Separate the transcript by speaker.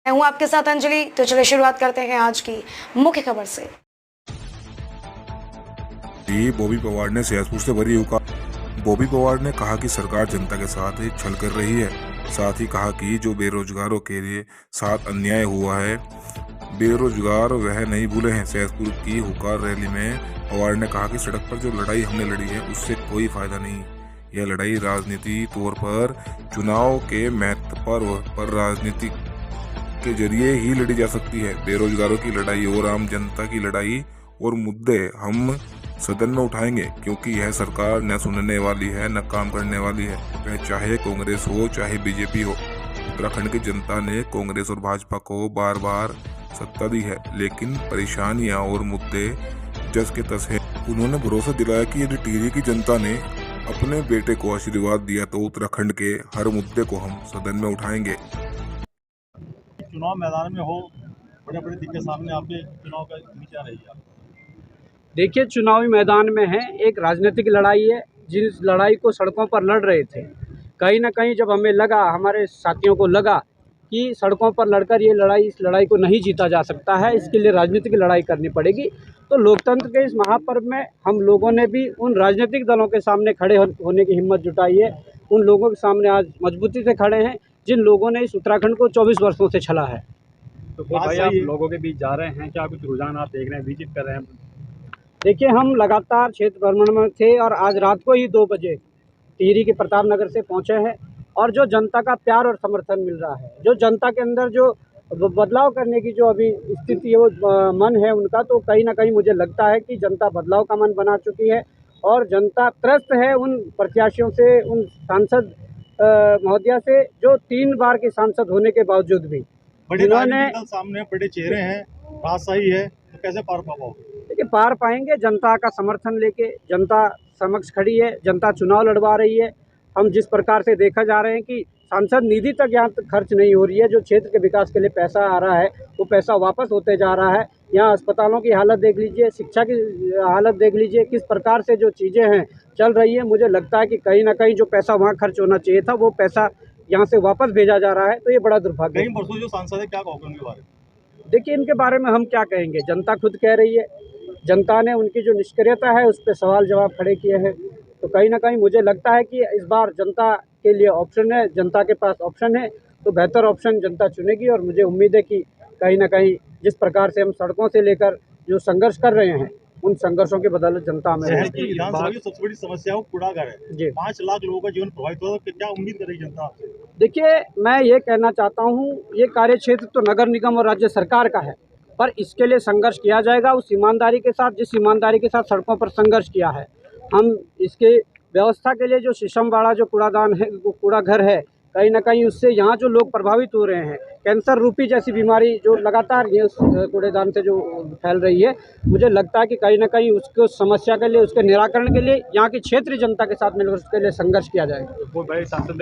Speaker 1: मैं हूं आपके साथ अंजलि। तो चलिए शुरुआत करते हैं आज की मुख्य खबर से।
Speaker 2: बॉबी पवार ने सहसपुर से भरी हुका। बॉबी पवार ने कहा कि सरकार जनता के साथ एक छल कर रही है। साथ ही कहा कि जो बेरोजगारों के लिए साथ अन्याय हुआ है, बेरोजगार वह नहीं भूले हैं। सहसपुर की हुकार रैली में पवार ने कहा कि सड़क पर जो लड़ाई हमने लड़ी है उससे कोई फायदा नहीं। यह लड़ाई राजनीति तौर पर चुनाव के महत्व पर राजनीति के जरिए ही लड़ी जा सकती है। बेरोजगारों की लड़ाई और आम जनता की लड़ाई और मुद्दे हम सदन में उठाएंगे, क्योंकि यह सरकार न सुनने वाली है न काम करने वाली है। वह चाहे कांग्रेस हो चाहे बीजेपी हो। उत्तराखंड की जनता ने कांग्रेस और भाजपा को बार बार सत्ता दी है, लेकिन परेशानियां और मुद्दे जस के तस है। उन्होंने भरोसा दिलाया कि यदि टिहरी की जनता ने अपने बेटे को आशीर्वाद दिया तो उत्तराखंड के हर मुद्दे को हम सदन में उठाएंगे।
Speaker 3: चुनाव मैदान में हो, बड़े बड़े दिग्गज सामने आपके चुनाव का विचार रही है।
Speaker 4: देखिए, चुनावी मैदान में है, एक राजनीतिक लड़ाई है। जिस लड़ाई को सड़कों पर लड़ रहे थे, कहीं ना कहीं जब हमें लगा, हमारे साथियों को लगा कि सड़कों पर लड़कर इस लड़ाई को नहीं जीता जा सकता है, इसके लिए राजनीतिक लड़ाई करनी पड़ेगी। तो लोकतंत्र के इस महापर्व में हम लोगों ने भी उन राजनीतिक दलों के सामने खड़े होने की हिम्मत जुटाई है। उन लोगों के सामने आज मजबूती से खड़े हैं जिन लोगों ने इस उत्तराखंड को 24 वर्षों से छला है।
Speaker 3: तो भाई, आप लोगों के बीच जा रहे हैं, क्या कुछ रुझान आप देख रहे हैं, विजिट कर रहे हैं?
Speaker 4: देखिए, हम लगातार क्षेत्र भ्रमण में थे और आज रात को ही 2 बजे टिहरी के प्रताप नगर से पहुंचे हैं। और जो जनता का प्यार और समर्थन मिल रहा है, जो जनता के अंदर जो बदलाव करने की जो अभी स्थिति है, वो मन है उनका, तो कहीं ना कहीं मुझे लगता है कि जनता बदलाव का मन बना चुकी है। और जनता त्रस्त है उन प्रत्याशियों से, उन सांसद महोदया से जो 3 बार के सांसद होने के बावजूद भी
Speaker 3: जिन्होंने सामने बड़े चेहरे हैं, राजशाही है, तो कैसे पार पा पाओगे?
Speaker 4: देखिए, पार पाएंगे। जनता का समर्थन लेके जनता समक्ष खड़ी है, जनता चुनाव लड़वा रही है। हम जिस प्रकार से देखा जा रहे हैं कि सांसद निधि तक यहाँ तक खर्च नहीं हो रही है, जो क्षेत्र के विकास के लिए पैसा आ रहा है वो पैसा वापस होते जा रहा है। यहाँ अस्पतालों की हालत देख लीजिए, शिक्षा की हालत देख लीजिए, किस प्रकार से जो चीज़ें हैं चल रही है। मुझे लगता है कि कहीं ना कहीं जो पैसा वहाँ खर्च होना चाहिए था, वो पैसा यहाँ से वापस भेजा जा रहा है। तो ये बड़ा दुर्भाग्य है।
Speaker 3: कई वर्षों जो सांसद है, क्या कहोगे उनके बारे में?
Speaker 4: देखिए, इनके बारे में हम क्या कहेंगे, जनता खुद कह रही है। जनता ने उनकी जो निष्क्रियता है उस पर सवाल जवाब खड़े किए हैं। तो कहीं ना कहीं मुझे लगता है कि इस बार जनता के लिए ऑप्शन है, जनता के पास ऑप्शन है, तो बेहतर ऑप्शन जनता चुनेगी। और मुझे उम्मीद है कि कहीं ना कहीं जिस प्रकार से हम सड़कों से लेकर जो संघर्ष कर रहे हैं, उन संघर्षों की बदौलत जनता में
Speaker 3: विधानसभा की सबसे बड़ी समस्या वो कूड़ाघर है जी। 5 लाख लोगों का जीवन प्रभावित हो, तो क्या उम्मीद करेगी जनता आपसे?
Speaker 4: देखिए, मैं ये कहना चाहता हूँ, ये कार्य क्षेत्र तो नगर निगम और राज्य सरकार का है, पर इसके लिए संघर्ष किया जाएगा उस ईमानदारी के साथ, जिस ईमानदारी के साथ सड़कों पर संघर्ष किया है। हम इसके व्यवस्था के लिए जो शीशमबाड़ा जो कूड़ादान है, वो कूड़ाघर है, कहीं ना कहीं उससे यहाँ जो लोग प्रभावित हो रहे हैं, कैंसर रूपी जैसी बीमारी जो लगातार ये उस कूड़ेदान से जो फैल रही है, मुझे लगता है कि कहीं ना कहीं उसको समस्या के लिए, उसके निराकरण के लिए यहाँ की क्षेत्रीय जनता के साथ मिलकर उसके लिए संघर्ष किया जाएगा।
Speaker 3: वो भाई सांसद